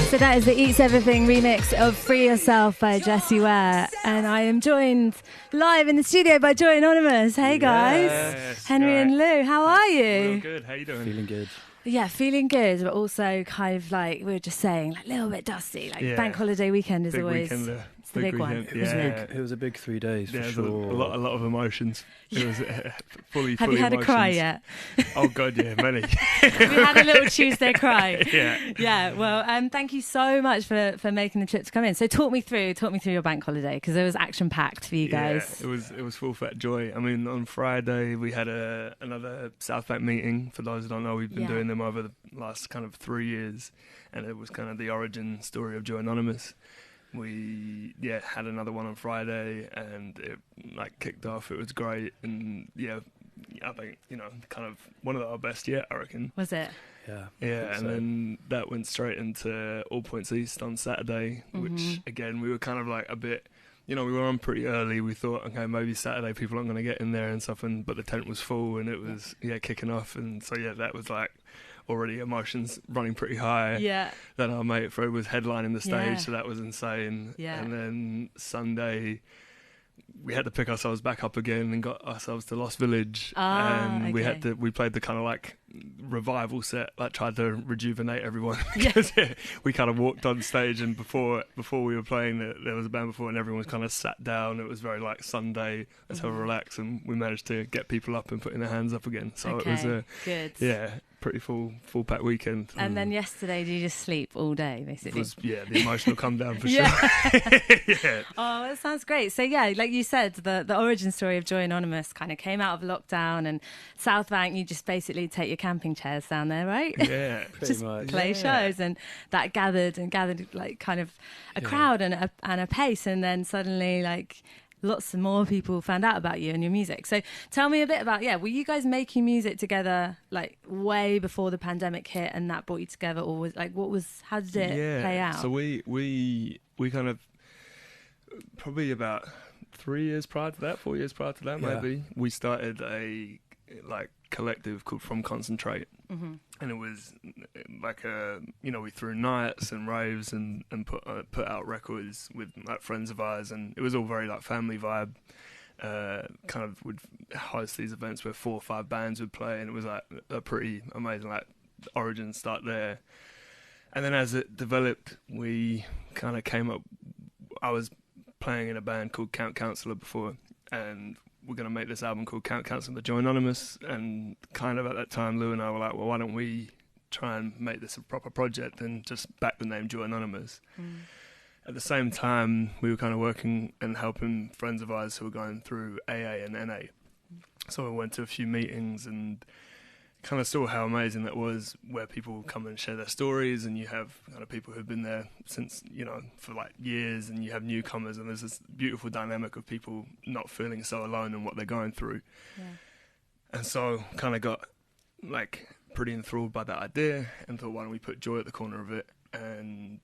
So that is the Eats Everything remix of Free Yourself by Jessie Ware. And I am joined live in the studio by Joy Anonymous. Hey guys. Yes, Henry and Lou, how are you? Real good. How you doing? Feeling good. Yeah, feeling good, but also kind of like we were just saying, like a little bit dusty. Like bank holiday weekend is big always weekend, it's the big one. It was a big 3 days for sure. A lot of emotions. It was fully. Have you had emotions. a cry yet? Oh God, yeah, many. We had a little Tuesday cry. Yeah. Yeah. Well, thank you so much for making the trip to come in. So talk me through your bank holiday, because it was action packed for you guys. Yeah, it was full fat joy. I mean, on Friday we had another South Bank meeting. For those who don't know, we've been doing them over the last kind of 3 years, and it was kind of the origin story of Joy Anonymous. We had another one on Friday, and it like kicked off. It was great, and I think kind of one of our best yet, I reckon. Was it? Yeah, and then that went straight into All Points East on Saturday, which again we were kind of like a bit, we were on pretty early. We thought, okay, maybe Saturday people aren't going to get in there and stuff, but the tent was full and it was kicking off, and so that was like already emotions running pretty high. Yeah. Then our mate Fred was headlining the stage, so that was insane. Yeah. And then Sunday we had to pick ourselves back up again and got ourselves to Lost Village, and we played the kind of like revival set, like tried to rejuvenate everyone. Because we kind of walked on stage, and before we were playing, there was a band before, and everyone was kind of sat down. It was very like Sunday, let's have a relax, and we managed to get people up and putting their hands up again. So it was a good. Pretty full packed weekend. And then yesterday, did you just sleep all day, basically? The emotional come down for sure. Yeah. Oh, that sounds great. So like you said, the origin story of Joy Anonymous kind of came out of lockdown, and South Bank, you just basically take your camping chairs down there, right? Yeah, just much. play shows, and that gathered like kind of a crowd and a pace, and then suddenly like lots of more people found out about you and your music. So tell me a bit about, were you guys making music together like way before the pandemic hit and that brought you together, or was like, how did it play out? So we kind of, probably about 4 years prior to that maybe, we started a like collective called From Concentrate. And it was like we threw nights and raves and put out records with like friends of ours, and it was all very like family vibe. Kind of would host these events where 4 or 5 bands would play, and it was like a pretty amazing like origin start there. And then as it developed, we kind of came up. I was playing in a band called Count Counselor before, and we're going to make this album called Count Counselor Joy Anonymous, and kind of at that time Lou and I were like, well, why don't we try and make this a proper project and just back the name Joy Anonymous. At the same time, we were kind of working and helping friends of ours who were going through AA and NA. So we went to a few meetings and kind of saw how amazing that was, where people come and share their stories, and you have kind of people who've been there since, for like years, and you have newcomers, and there's this beautiful dynamic of people not feeling so alone in what they're going through. And so kind of got like pretty enthralled by that idea and thought, why don't we put joy at the corner of it? And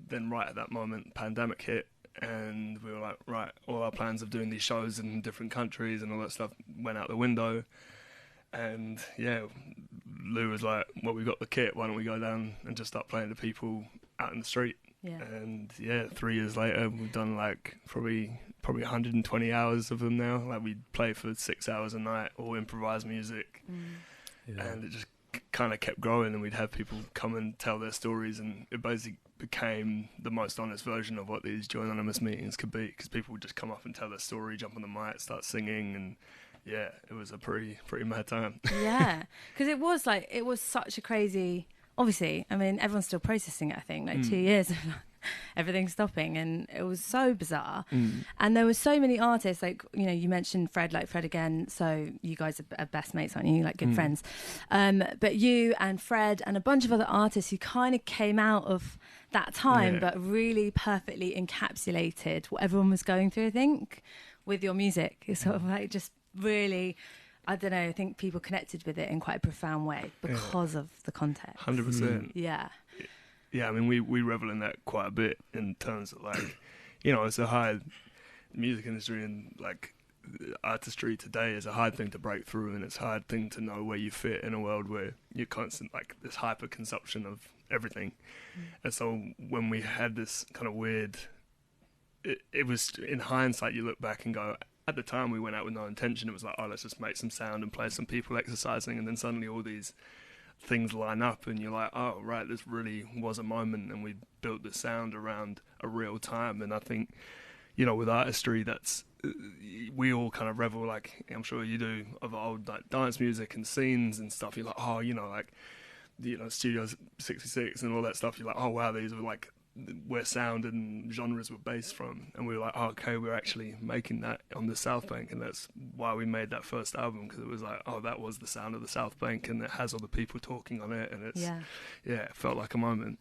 then right at that moment, pandemic hit, and we were like, right, all our plans of doing these shows in different countries and all that stuff went out the window. And Lou was like, well, we've got the kit, why don't we go down and just start playing to people out in the street? And 3 years later, we've done like probably 120 hours of them now. Like we play for 6 hours a night, all improvised music. And it just kind of kept growing, and we'd have people come and tell their stories, and it basically became the most honest version of what these Joy Anonymous meetings could be, because people would just come up and tell their story, jump on the mic, start singing, and it was a pretty mad time. Because it was such a crazy, obviously, I mean, everyone's still processing it, I think, like 2 years of everything stopping, and it was so bizarre. And there were so many artists, like, you mentioned Fred again, so you guys are best mates, aren't you, like good friends? But you and Fred and a bunch of other artists who kind of came out of that time, but really perfectly encapsulated what everyone was going through, I think, with your music. It's sort of like just really, I don't know, I think people connected with it in quite a profound way because of the context. 100%. Yeah, I mean, we revel in that quite a bit in terms of like, it's a high music industry, and like artistry today is a hard thing to break through, and it's a hard thing to know where you fit in a world where you're constant, like, this hyper consumption of everything. And so when we had this kind of weird, it was, in hindsight, you look back and go, at the time we went out with no intention. It was like, oh, let's just make some sound and play some people exercising, and then suddenly all these things line up and you're like, oh right, this really was a moment, and we built the sound around a real time. And I think, you know, with artistry, that's, we all kind of revel, like I'm sure you do, of old like dance music and scenes and stuff. You're like, oh, you know, like, you know, Studio 66 and all that stuff. You're like, oh wow, these are like where sound and genres were based from. And we were like, oh, okay, we're actually making that on the South Bank. And that's why we made that first album, because it was like, oh, that was the sound of the South Bank, and it has all the people talking on it, and it's it felt like a moment.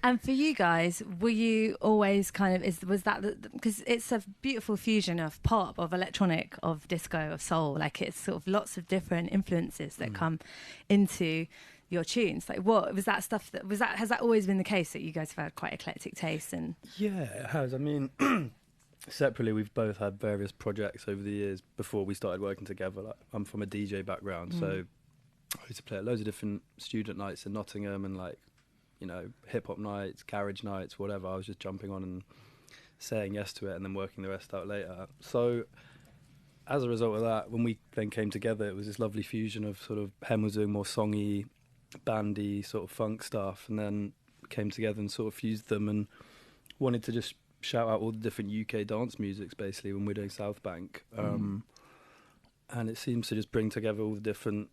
And for you guys, were you always kind of, was that, because it's a beautiful fusion of pop, of electronic, of disco, of soul, like it's sort of lots of different influences that come into your tunes. Like, what was that stuff that has that always been the case, that you guys have had quite eclectic taste? And yeah, it has. I mean, separately we've both had various projects over the years before we started working together. Like, I'm from a DJ background, so I used to play at loads of different student nights in Nottingham, and like, you know, hip hop nights, garage nights, whatever. I was just jumping on and saying yes to it and then working the rest out later. So as a result of that, when we then came together, it was this lovely fusion of sort of Hem was doing more songy, bandy sort of funk stuff, and then came together and sort of fused them and wanted to just shout out all the different UK dance musics basically when we're doing South Bank. And it seems to just bring together all the different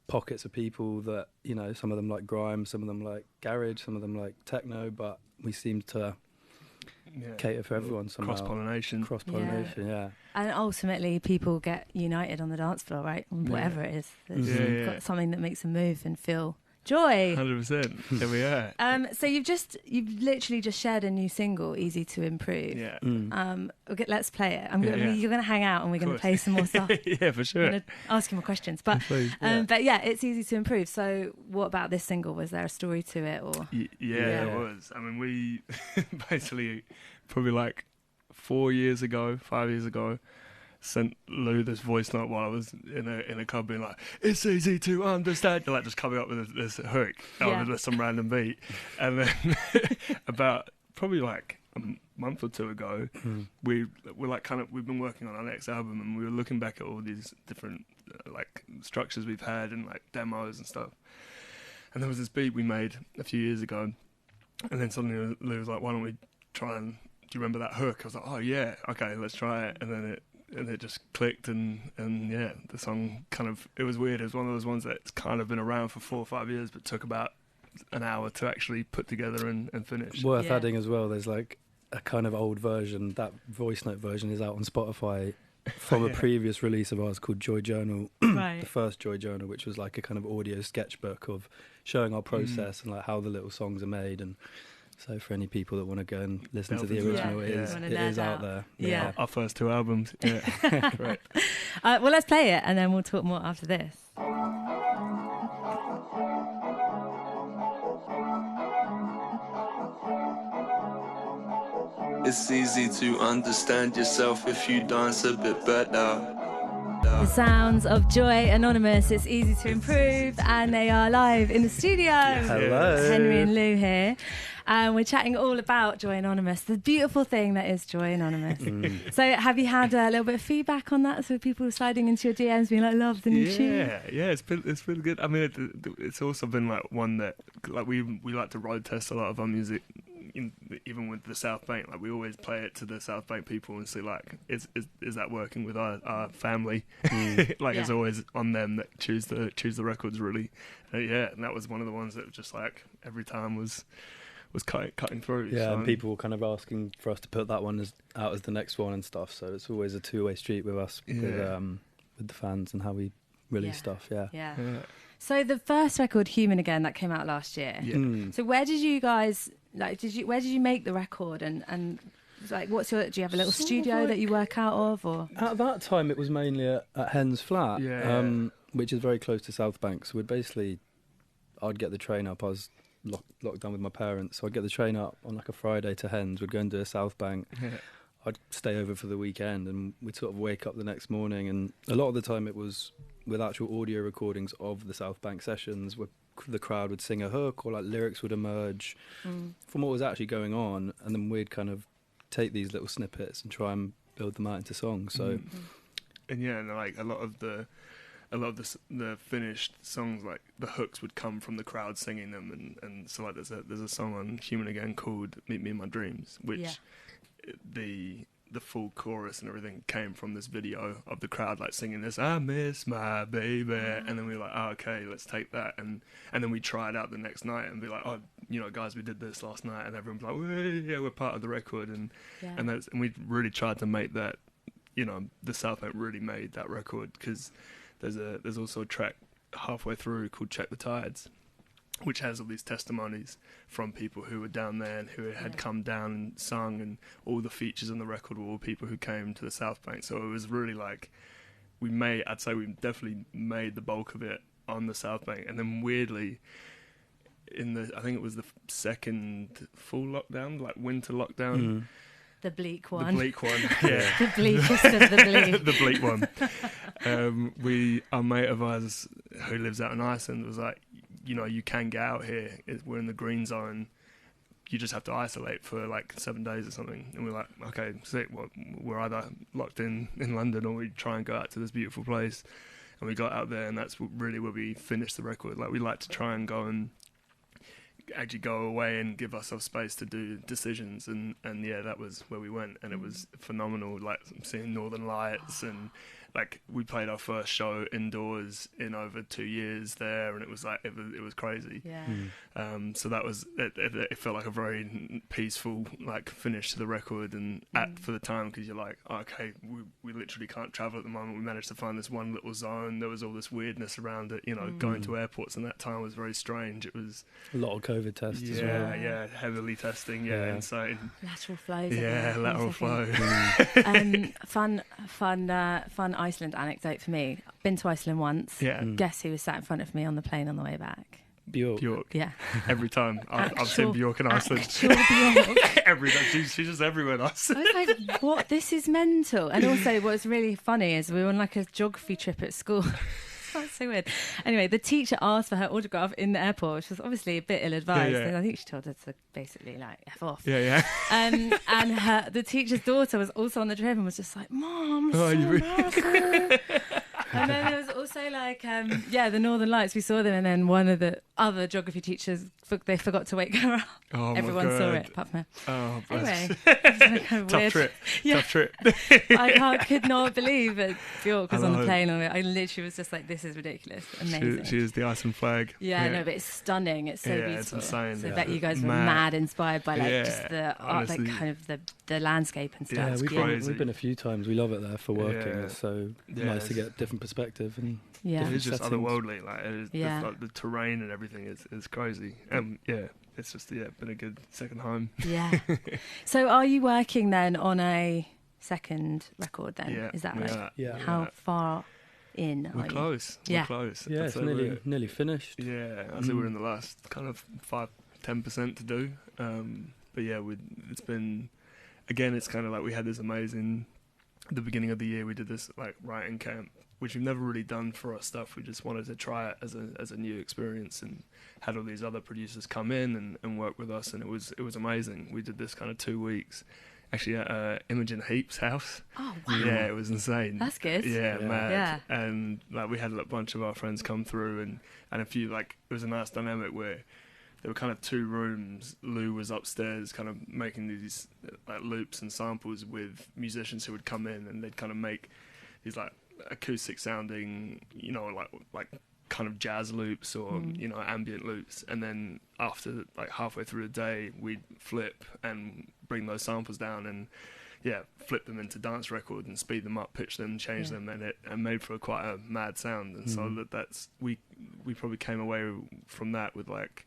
pockets of people that, you know, some of them like grime, some of them like garage, some of them like techno, but we seem to cater for everyone somehow. Cross-pollination. Yeah. And ultimately people get united on the dance floor, right? Whatever it is. You've got something that makes them move and feel joy. 100%. There we are. So you've literally just shared a new single, Easy to Improve. Yeah. Okay, let's play it. You're going to hang out and we're going to play some more stuff. Yeah, for sure. I'm going to ask you more questions. But but yeah, it's Easy to Improve. So what about this single? Was there a story to it? Or Yeah, there was. I mean, we basically probably like 5 years ago, sent Lou this voice note while I was in a club being like, it's easy to understand, like just coming up with this hook with some random beat. And then about probably like a month or two ago, we're like we've been working on our next album, and we were looking back at all these different like structures we've had and like demos and stuff. And there was this beat we made a few years ago, and then suddenly Lou was like, why don't we try and, do you remember that hook? I was like, oh yeah, okay, let's try it. And then it just clicked, and yeah, the song kind of, it was weird. It was one of those ones that's kind of been around for 4 or 5 years, but took about an hour to actually put together and finish. Worth adding as well, there's like a kind of old version, that voice note version is out on Spotify from a previous release of ours called Joy Journal, the first Joy Journal, which was like a kind of audio sketchbook of showing our process and like how the little songs are made. And so for any people that want to go and listen to the original, it is out there. Yeah. Our first 2 albums. Yeah. Right. Well, let's play it and then we'll talk more after this. It's easy to understand yourself if you dance a bit better. The sounds of Joy Anonymous. It's Easy to Improve, and they are live in the studio. Hello. Henry and Lou here. And we're chatting all about Joy Anonymous, the beautiful thing that is Joy Anonymous. So have you had a little bit of feedback on that? So people sliding into your DMs being like, love the new tune? Yeah, it's been good. I mean, it's also been like one that, like, we like to road test a lot of our music. Even with the South Bank, like, we always play it to the South Bank people and see, like, is that working with our family? It's always on them that choose the records, really. And that was one of the ones that just like every time was cutting through. Yeah, and people were kind of asking for us to put that one out as the next one and stuff. So it's always a two-way street with us, with the fans and how we release stuff. Yeah. So the first record, Human Again, that came out last year. So where did you guys where did you make the record, and like, do you have a little studio that you work out of? Or at that time it was mainly at Hen's flat, which is very close to South Bank. So I'd get the train up. I was locked down with my parents, so I'd get the train up on like a Friday to Hen's. We'd go and do a South Bank. I'd stay over for the weekend, and we'd sort of wake up the next morning, and a lot of the time it was with actual audio recordings of the South Bank sessions where the crowd would sing a hook or like lyrics would emerge from what was actually going on, and then we'd kind of take these little snippets and try and build them out into songs. So and yeah, and like a lot of the finished songs, like the hooks would come from the crowd singing them, and so like there's a song on Human Again called Meet Me in My Dreams, which the full chorus and everything came from this video of the crowd like singing this "I miss my baby," and then we were like, oh, okay, let's take that, and then we try it out the next night and be like, oh, you know, guys, we did this last night, and everyone's like, well, yeah, we're part of the record, and we really tried to make that, you know, the South Bank really made that record, because there's also a track halfway through called Check the Tides, which has all these testimonies from people who were down there and who had come down and sung, and all the features on the record were all people who came to the South Bank. So it was really like, I'd say we definitely made the bulk of it on the South Bank. And then weirdly, I think it was the second full lockdown, like winter lockdown. The bleak one. The bleak one, yeah. The bleakest of the bleak. The bleak one. Our mate of ours who lives out in Iceland was like, you know, you can get out here. We're in the green zone. You just have to isolate for like 7 days or something. And we're like, okay, sick. Well, we're either locked in London or we try and go out to this beautiful place. And we got out there, and that's really where we finished the record. Like, we like to try and go and actually go away and give ourselves space to do decisions, and yeah, that was where we went, and it was phenomenal. Like, seeing Northern Lights, and like we played our first show indoors in over 2 years there, and it was like it was crazy. So that was it felt like a very peaceful like finish to the record, and for the time, because you're like, oh, okay, we literally can't travel at the moment. We managed to find this one little zone. There was all this weirdness around it, you know, going to airports, and that time was very strange. It was a lot of COVID tests as well. Yeah, heavily testing, insane. Lateral flows. Lateral flow. Fun Iceland anecdote for me. Been to Iceland once. Yeah. Guess who was sat in front of me on the plane on the way back? Bjork. Yeah. Every time. I've seen Bjork in Iceland. Bjork. Every time. She's just everywhere in Iceland. I was like, what? This is mental. And also what's really funny is we were on like a geography trip at school. That's so weird. Anyway, the teacher asked for her autograph in the airport, which was obviously a bit ill-advised. And I think she told her to basically like F off. And the teacher's daughter was also on the trip and was just like, Mom, so embarrassing. And then there was also like, the Northern Lights, we saw them, and then one of the other geography teachers, they forgot to wake her up. Oh, everyone saw it, apart from her. Oh, bless. Anyway, kind of Tough trip. Yeah. Tough trip. I could not believe that Bjork was on the plane. I literally was just like, this is ridiculous. Amazing. She is the Iceland flag. Yeah, no, but it's stunning. It's so beautiful. It's insane. So I bet you guys were mad inspired by like just the art, like kind of the landscape and stuff. Yeah, we've been a few times. We love it there for working. Yeah. It's so nice to get a different perspective, and it's just settings. otherworldly. Like, it is, the terrain and everything is crazy. It's just been a good second home. Yeah. So are you working then on a second record then? Yeah, is that right? Yeah. How far in are We're close. Yeah. We're close. Yeah, it's nearly finished. Yeah, I think we're in the last kind of 5-10% to do. But yeah, it's been, again, it's kind of like we had this amazing, at the beginning of the year we did this like writing camp, which we've never really done for our stuff. We just wanted to try it as a new experience, and had all these other producers come in and work with us, and it was amazing. We did this kind of 2 weeks, actually at Imogen Heap's house. Oh wow! Yeah, it was insane. That's good. Yeah, mad. Yeah. And like we had a bunch of our friends come through, and a few, like, it was a nice dynamic where there were kind of 2 rooms. Lou was upstairs kind of making these like loops and samples with musicians who would come in, and they'd kind of make these like acoustic sounding, you know, like kind of jazz loops or you know, ambient loops, and then after like halfway through the day we'd flip and bring those samples down and flip them into dance record and speed them up, pitch them, change them, and made for quite a mad sound. And so that's we probably came away from that with like,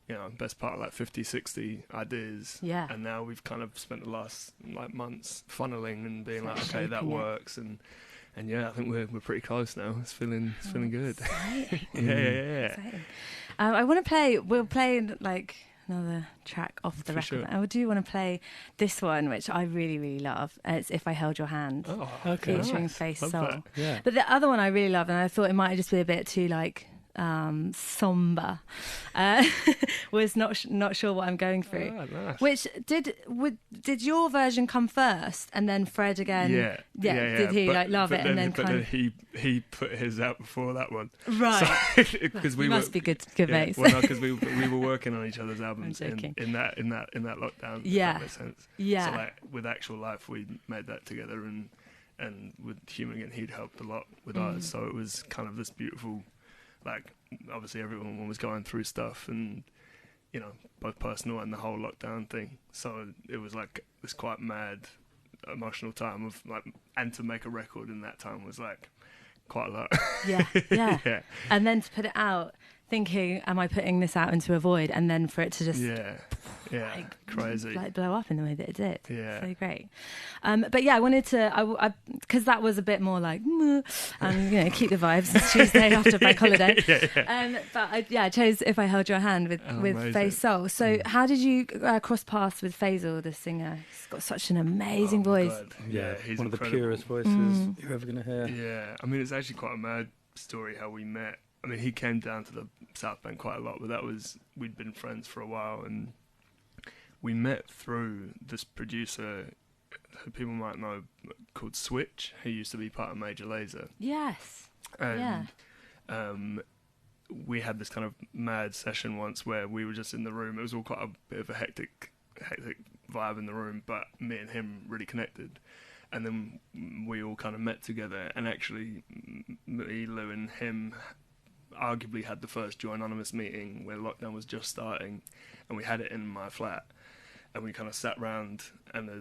you know, best part of like 50-60 ideas. Yeah. And now we've kind of spent the last like months funneling and being like, okay, that works, and yeah, I think we're pretty close now. It's feeling good. Exciting. Yeah. Exciting. I want to play. We'll play like another track off the For record. sure. I do want to play this one, which I really, really love. It's If I Held Your Hand, Oh, Okay. featuring nice. Face Love Soul. that. Yeah. But the other one I really love, and I thought it might just be a bit too like somber, was not sure what I'm going through. Ah, nice. Which did your version come first, and then Fred again? Yeah. Did he But- like love but it, and then but kind then of he put his out before that one. right? Because We must be good mates. Well, no, because we were working on each other's albums I'm joking. in that lockdown. if Yeah. that makes sense. Yeah. So like with Actual Life, we made that together, and with Human Again, he'd helped a lot with ours. So it was kind of this beautiful, like obviously everyone was going through stuff, and you know, both personal and the whole lockdown thing. So it was like this quite mad, emotional time of like, and to make a record in that time was like quite a lot. yeah. Yeah. And then to put it out, thinking, am I putting this out into a void? And then for it to just Yeah, like, crazy. like blow up in the way that it did. Yeah. So great. But yeah, I wanted to, because that was a bit more like, keep the vibes. It's Tuesday after bank holiday. But I chose If I Held Your Hand with amazing. FaceSoul. So how did you cross paths with Faisal, the singer? He's got such an amazing Oh my voice. God. Yeah, he's one of the incredible. purest voices you're ever going to hear. Yeah, I mean, it's actually quite a mad story how we met. I mean, he came down to the South Bank quite a lot, but we'd been friends for a while, and we met through this producer who people might know called Switch, who used to be part of Major Lazer. Yes. And we had this kind of mad session once where we were just in the room. It was all quite a bit of a hectic vibe in the room, but me and him really connected. And then we all kind of met together, and actually me, Lou and him arguably had the first Joy Anonymous meeting where lockdown was just starting, and we had it in my flat, and we kind of sat round, and I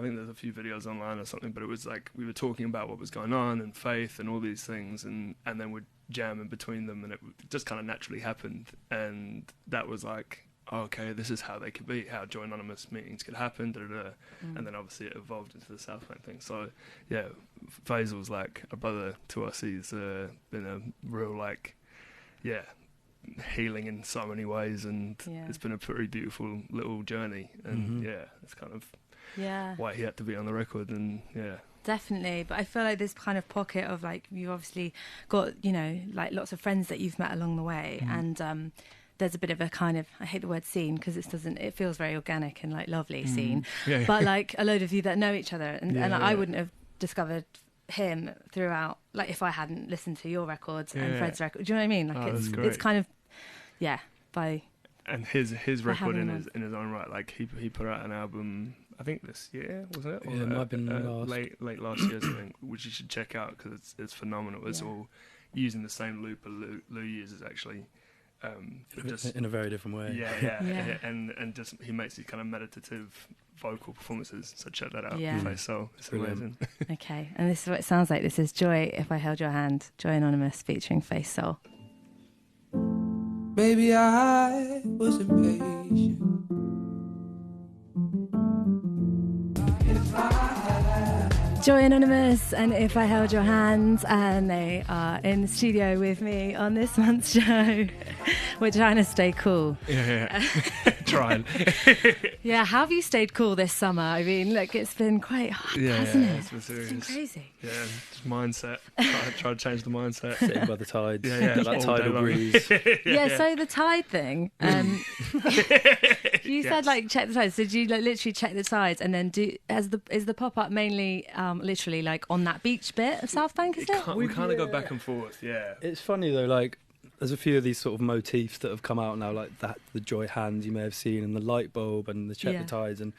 think there's a few videos online or something, but it was like we were talking about what was going on and faith and all these things, and then we'd jam in between them, and it just kind of naturally happened. And that was like, oh, okay, this is how they could be, how Joy Anonymous meetings could happen, and then obviously it evolved into the South Bank thing. So yeah, Faisal's like a brother to us. He's been a real healing in so many ways, and it's been a pretty beautiful little journey, and it's kind of why he had to be on the record. And Definitely, but I feel like this kind of pocket of like, you've obviously got, like lots of friends that you've met along the way, and there's a bit of a kind of, I hate the word scene because it feels very organic and like lovely scene, but like a load of you that know each other, and I wouldn't have discovered him throughout, like if I hadn't listened to your records and Fred's record. Do you know what I mean? Like it's kind of and his record having in his own right, like he put out an album, I think this year, wasn't it? Yeah, it might have been late last year, something, which you should check out because it's phenomenal. It's all using the same loop Lou uses actually, just in a very different way. Yeah. And just he makes these kind of meditative vocal performances. So check that out. Yeah. FaceSoul, it's amazing. Okay, and this is what it sounds like. This is Joy, If I Held Your Hand, Joy Anonymous featuring FaceSoul. Maybe I was impatient. Joy Anonymous and If I Held Your Hand, and they are in the studio with me on this month's show. We're trying to stay cool. Yeah. Trying. Yeah, how have you stayed cool this summer? I mean, look, it's been quite hot, hasn't it? It's been serious. It's been crazy. Yeah, just mindset. Try to change the mindset. Sitting by the tides. Yeah. That all day tidal long. breeze. Yeah, so the tide thing. You said like check the tides. Did you like literally check the tides and then is the pop up mainly literally like on that beach bit of South Bank? Is it? We kind of go back and forth. Yeah. It's funny though, like there's a few of these sort of motifs that have come out now, like that, the Joy Hands you may have seen, and the light bulb, and the check the tides, and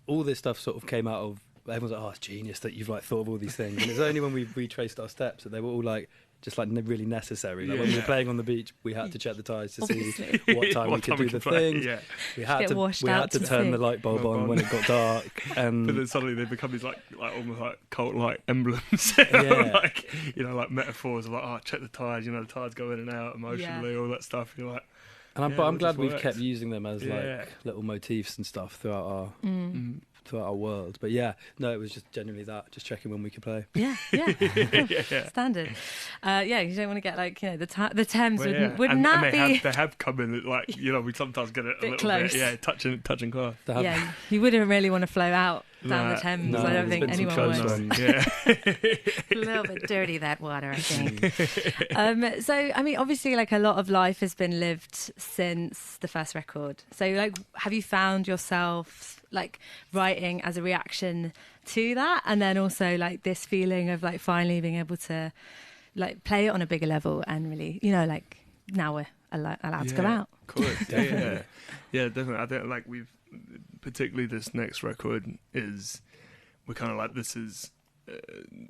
all this stuff sort of came out of. Everyone's like, oh, it's genius that you've like thought of all these things. And it's only when we retraced our steps that they were all like just like really necessary. Like when we were playing on the beach, we had to check the tides to see what time we could do the thing. Yeah. We had to turn the light bulb on when it got dark. And but then suddenly they become these like almost like cult-like emblems, Yeah. like like metaphors of like, oh, check the tides. The tides go in and out emotionally, all that stuff. You're like. But I'm glad we've works. kept using them as like little motifs and stuff throughout our throughout our world. But yeah, no, it was just genuinely that, just checking when we could play. Yeah. Standard. You don't want to get like, you know, the Thames wouldn't that be... They have come in, like, you know, we sometimes get it a little close. bit, touching class. Yeah, you wouldn't really want to flow out down the Thames. I don't think anyone would. Yeah. A little bit dirty, that water, I think. So, I mean, obviously, like, a lot of life has been lived since the first record. So, like, have you found yourself, like, writing as a reaction to that? And then also, like, this feeling of, like, finally being able to, like, play it on a bigger level and really, you know, like, now we're allowed to go out. Cool. Yeah, definitely. I think, like, particularly this next record we're kind of like, this is,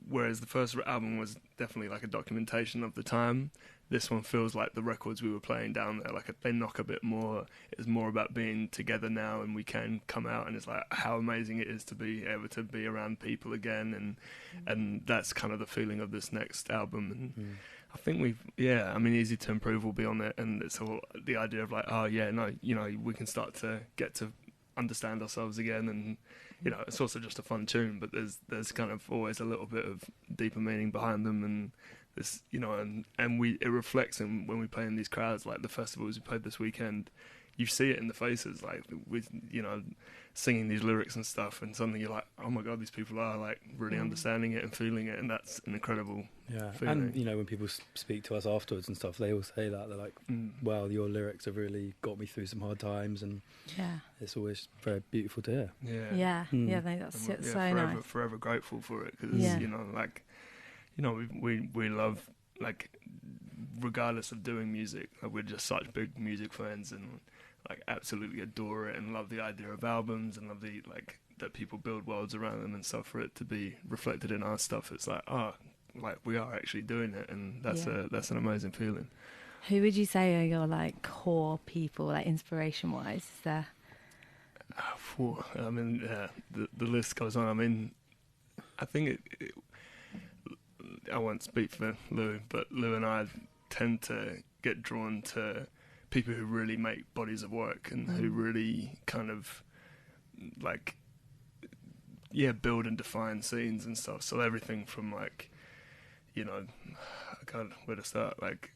whereas the first album was definitely like a documentation of the time, this one feels like the records we were playing down there, like they knock a bit more. It's more about being together now, and we can come out, and it's like how amazing it is to be able to be around people again, and that's kind of the feeling of this next album. And I think Easy to Improve will be on it, and it's all the idea of like, we can start to get to understand ourselves again, and you know, it's also just a fun tune, but there's kind of always a little bit of deeper meaning behind them, and this, you know, and it reflects in when we play in these crowds, like the festivals we played this weekend. You see it in the faces, like with, you know, singing these lyrics and stuff, and suddenly you're like, oh my god, these people are like really understanding it and feeling it, and that's an incredible feeling. And you know, when people speak to us afterwards and stuff, they all say that they're like, wow, your lyrics have really got me through some hard times, and it's always very beautiful to hear. That's so nice. Forever grateful for it, because you know, like, you know, we love, like, regardless of doing music, like, we're just such big music fans, and like absolutely adore it and love the idea of albums, and love the, like, that people build worlds around them and stuff. For it to be reflected in our stuff, it's like, like we are actually doing it, and that's an amazing feeling. Who would you say are your, like, core people, like, inspiration wise? Is there? I mean, the list goes on. I mean, I think I won't speak for Lou, but Lou and I tend to get drawn to people who really make bodies of work, and who really kind of, like, build and define scenes and stuff. So everything from, like, you know, God, where to start? Like,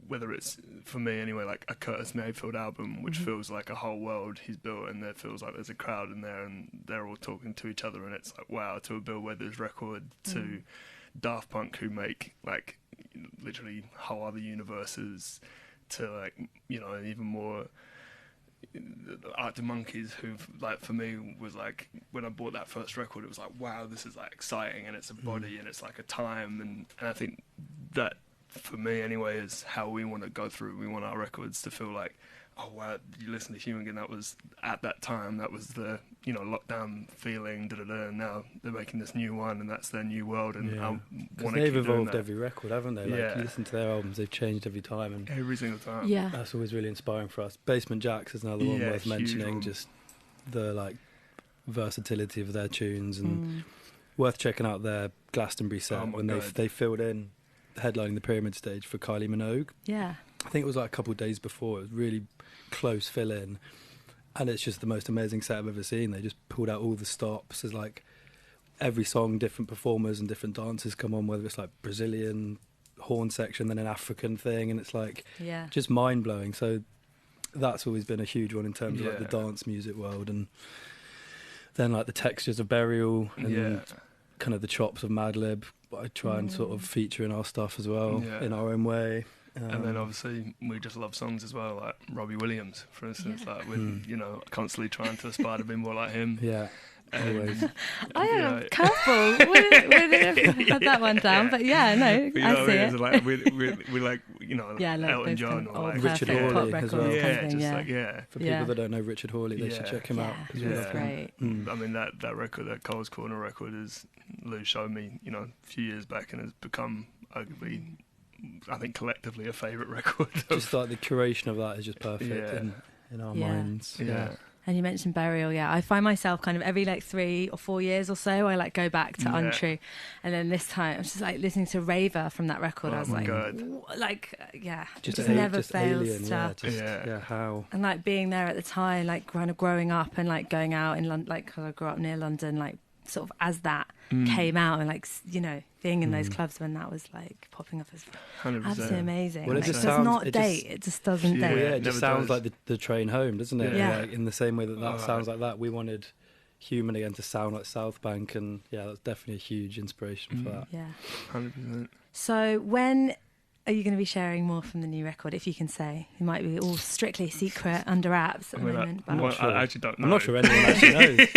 whether it's, for me anyway, like a Curtis Mayfield album, which feels like a whole world he's built, and there feels like there's a crowd in there, and they're all talking to each other, and it's like, wow, to a Bill Withers record, to Daft Punk, who make, like, literally whole other universes, to, like, you know, even more Arctic Monkeys, who've, like, for me was like, when I bought that first record, it was like, wow, this is, like, exciting, and it's a body, and it's like a time, and I think that, for me anyway, is how we want to go through. We want our records to feel like, oh wow, you listen to Human Again, that was at that time, that was the, you know, lockdown feeling, and now they're making this new one, and that's their new world, and I want to keep they've evolved doing that. every record, haven't they? Like, you listen to their albums, they've changed every time, and every single time. Yeah, that's always really inspiring for us. Basement Jaxx is another one worth mentioning. One. Just the, like, versatility of their tunes, and worth checking out their Glastonbury set when they filled in headlining the Pyramid stage for Kylie Minogue. Yeah, I think it was like a couple of days before. It was really close fill in, and it's just the most amazing set I've ever seen. They just pulled out all the stops. There's, like, every song, different performers and different dancers come on, whether it's like Brazilian horn section, then an African thing, and it's like just mind blowing. So that's always been a huge one in terms of, like, the dance music world, and then, like, the textures of Burial, and kind of the chops of Madlib. I try and sort of feature in our stuff as well, in our own way. And then obviously we just love songs as well, like Robbie Williams, for instance, like with, you know, constantly trying to aspire to be more like him. Yeah. Always. I am careful. We had that one down, but I see it. Like, we like, you know, Elton John, or like Richard Hawley as well. For people that don't know Richard Hawley, they should check him out. That's great. I mean, that record, that Cole's Corner record, is Lou showed me, you know, a few years back, and has become arguably, I think, collectively a favourite record. Just like the curation of that is just perfect in our minds. And you mentioned Burial, yeah. I find myself kind of every like 3 or 4 years or so, I like go back to Untrue. And then this time, I was just like listening to Raver from that record. I was like, yeah, just never just fails alien, to... how? And like being there at the time, like kind of growing up and like going out in London, like 'cause I grew up near London, like sort of as that came out and like, you know, being in those clubs when that was like popping up as 100%. absolutely amazing. Well, Like, it does not date, it just doesn't date. Yeah, it just sounds does. like the train home, doesn't it? Yeah. Like, in the same way that sounds like that, we wanted Human again to sound like South Bank, and yeah, that's definitely a huge inspiration for that. Yeah. 100%. So when are you going to be sharing more from the new record, if you can say? It might be all strictly secret under wraps at the moment. But I actually don't know. I'm not sure anyone actually knows.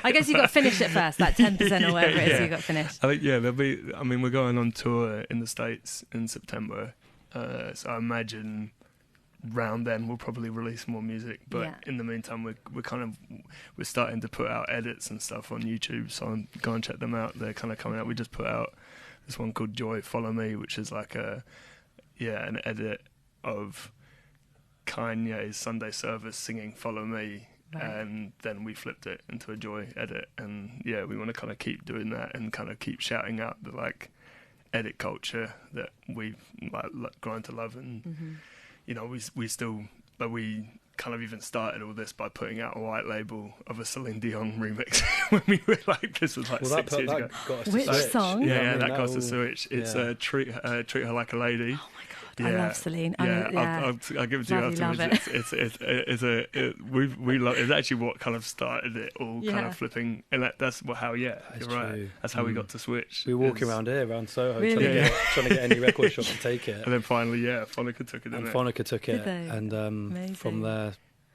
I guess you've got to finish it first, that 10% or whatever it is you've got to finish. I think, there'll be... I mean, we're going on tour in the States in September, so I imagine round then we'll probably release more music. But in the meantime, we're starting to put out edits and stuff on YouTube, so go and check them out. They're kind of coming out. We just put out this one called Joy, Follow Me, which is like an edit of Kanye's Sunday Service singing Follow Me, and then we flipped it into a Joy edit, and we want to kind of keep doing that and kind of keep shouting out the like edit culture that we've like grown to love, and you know, we still, but we kind of even started all this by putting out a white label of a Celine Dion remix when we were like, this was like 6 years ago. Got us to Which switch. song? That got us to switch. It's Treat Her Like a Lady. Oh my God, I love Celine. I'll give it to you afterwards. It's actually what kind of started it all, kind of flipping, and that's how. Yeah, That's you're right. true. That's how we got to switch. We were walking around here, around Soho, Really? trying to get any record shop to take it. And then finally, Phonica took it. And Phonica took it, Did they? and Amazing. from there,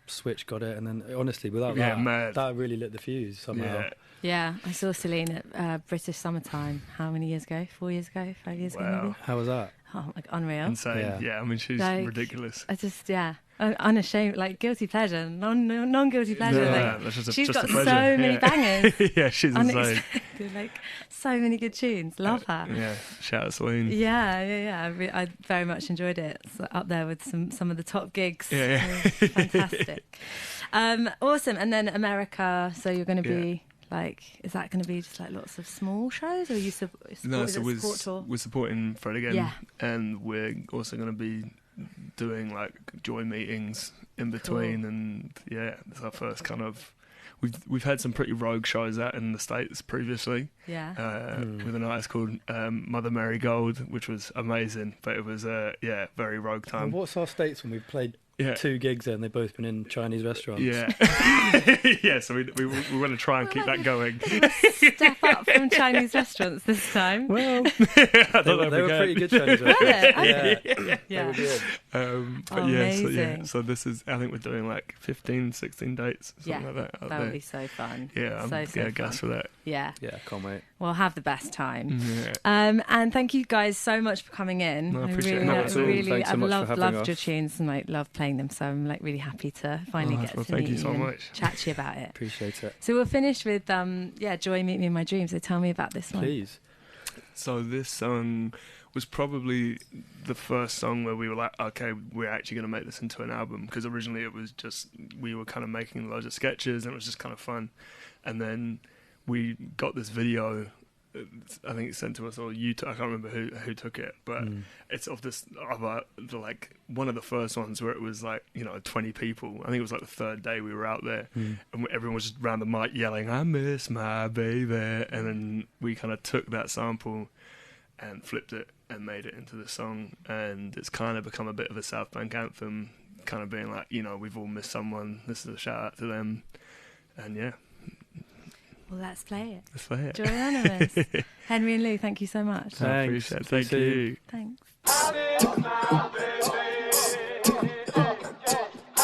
Switch got it, and then honestly, without mad. that really lit the fuse somehow. Yeah, I saw Celine at British Summertime. How many years ago? 4 years ago? 5 years ago, maybe? How was that? Oh, like unreal. Insane. Yeah, I mean, she's Like, ridiculous. I just, unashamed, like guilty pleasure, non-guilty pleasure. Yeah, like, that's she's just a got pleasure. so many bangers. Yeah, she's insane. Unexpected, like so many good tunes. Love her. Yeah, shout out Celine. Yeah. I very much enjoyed it. It's up there with some of the top gigs. Yeah. It was fantastic. Awesome. And then America. So you're going to be like, is that going to be just like lots of small shows, or are you support tour? We're supporting Fred again, Yeah. and we're also going to be doing like Joy meetings in between, and it's our first kind of. We've had some pretty rogue shows out in the States previously. Yeah. With an artist called Mother Mary Gold, which was amazing, but it was very rogue time. And what's our states when we've played 2 gigs there and they've both been in Chinese restaurants? Yeah. So we want to try and keep that going. Step up from Chinese restaurants this time. Well, they were pretty good Chinese restaurants. Yeah. They were good. But amazing. so this is, I think we're doing like 15, 16 dates, something like that. That would be so fun. Yeah, I'm so gassed fun. for that. Yeah. Yeah, can't wait. Well, have the best time. Yeah. And thank you guys so much for coming in. No, I appreciate it. Thanks so much for having loved us. your tunes and like loved playing them. So I'm like really happy to finally get to thank meet you so and much. chat to you about it. Appreciate it. So we'll finish with Joy, Meet Me in My Dreams. So tell me about this one. Please. So this song was probably the first song where we were like, okay, we're actually going to make this into an album, because originally it was just, we were kind of making loads of sketches and it was just kind of fun. And then we got this video, I think it's sent to us, or I can't remember who took it, but it's of this other, like one of the first ones where it was like, 20 people. I think it was like the third day we were out there, and everyone was just around the mic yelling, "I miss my baby," and then we kind of took that sample and flipped it and made it into the song, and it's kind of become a bit of a South Bank anthem, kind of being like, we've all missed someone, this is a shout out to them, and Well, let's play it. let's play it. Joy Anonymous. Henry and Lou, thank you so much. I appreciate it. Thank you. Thanks. I miss my baby.